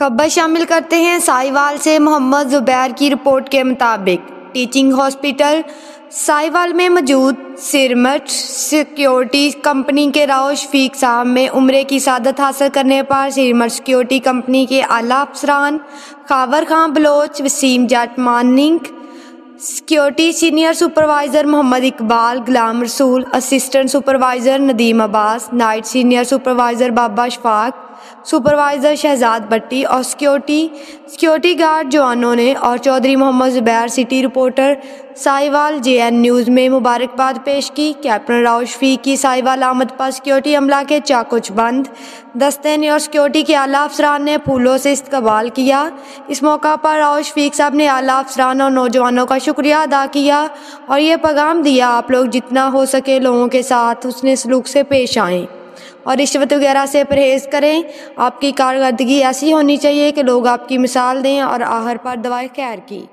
خبر شامل کرتے ہیں ساہیوال سے۔ محمد زبیر کی رپورٹ کے مطابق ٹیچنگ ہاسپٹل ساہیوال میں موجود سیرمٹ سیکیورٹی کمپنی کے راؤ شفیق صاحب میں عمرے کی سعادت حاصل کرنے پر سیرمٹ سیکیورٹی کمپنی کے اعلیٰ افسران خاور خان بلوچ، وسیم جٹ ماننگ، سیکیورٹی سینئر سپروائزر محمد اقبال، غلام رسول، اسسٹنٹ سپروائزر ندیم عباس، نائٹ سینئر سپروائزر بابا شفاق، سپروائزر شہزاد بٹی اور سیکیورٹی گارڈ جوانوں نے اور Chaudhry Muhammad Zubair city reporter Sahiwal JN news میں مبارکباد پیش کی۔ کیپٹن راؤ شفیق کی ساہیوال آمد پر سیکیورٹی عملہ کے چاق و چوبند دستے نے اور سیکیورٹی کے اعلیٰ افسران نے پھولوں سے استقبال کیا۔ اس موقع پر راؤ شفیق صاحب نے اعلیٰ افسران اور نوجوانوں کا شکریہ ادا کیا اور یہ پیغام دیا، آپ لوگ جتنا ہو سکے لوگوں کے ساتھ حسن سلوک سے پیش آئیں اور رشوت وغیرہ سے پرہیز کریں۔ آپ کی کارکردگی ایسی ہونی چاہیے کہ لوگ آپ کی مثال دیں اور آخر پر دعائے خیر کی۔